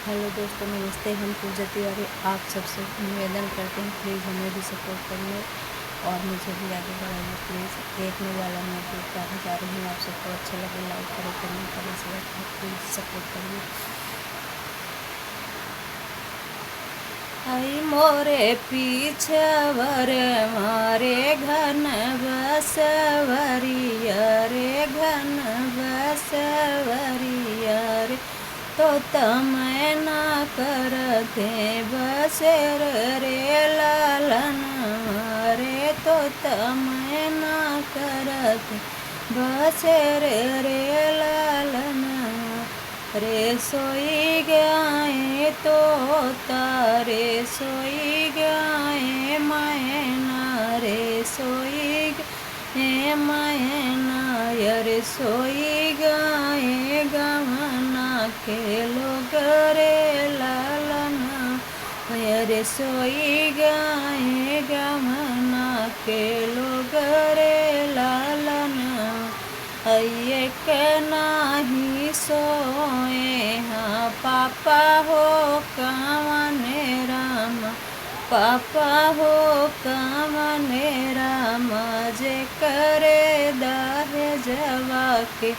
Hello दोस्तों, नमस्ते। हम पूजा तिवारी आप सबसे निवेदन करते हैं, प्लीज़ हमें भी सपोर्ट करिए और मुझे भी आगे बढ़ाइए प्लीज़। देखने वाला मैं भी उतारने जा रही हूँ। आप सबको अच्छा लगे लाइक करें, कमेंट करें, शेयर करें, प्लीज़ सपोर्ट करिए। आई मोरे पीछवर मारे घन बसवरिया रे, घन बसवरिया रे, तो तमै ना करते बसेर रे लालन रे, तो तमै ना करते बसेर रे लालन रे। सोई गाए तो तारे सोई गाए मैना रे, सोई गाए मैना रे, सोई गाए गमना के लोग रे लालना रे, सोई गाए गमना के लोग रे लालना। एक नाही सोए हाँ पापा हो कामने राम, पापा हो कामने राम, जे करे दाहे जवा के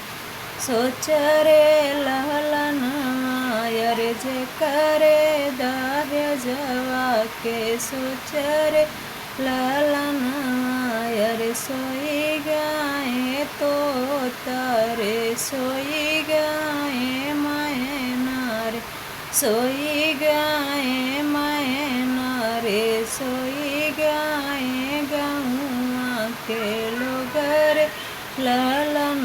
सोच रे लहलन रे, जे करे दाहे जवा के सोच रे लालन रे। सोई गाए तो तारे सोई गाए मैना रे, सोई गाए मैना रे, सोई गाए गौआ के लोग रे लालन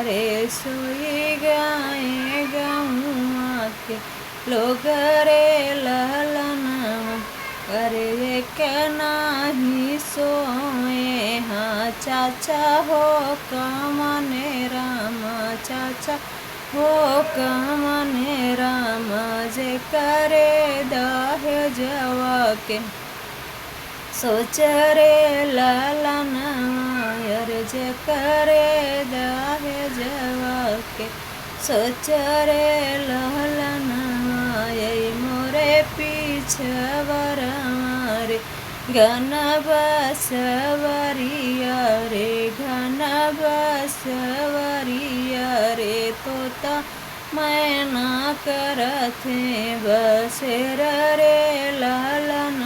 रे, सोई गाए गौआ के लोग रे लालन। अरे एक नाही सोए हाँ चाचा हो कामने राम, चाचा हो कामने राम, जे करे दाहे जवा के सोच रे लालन रे, जे करे दाहे जवा के सोच रे लालन। मोरे पीछवर मारे घन बसवरिया रे, घन बसवरिया रे, तोता मैना करथे बसेर रे लालन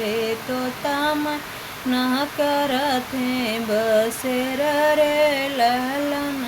रे, तोता मैना करथे बसेर रे लालन।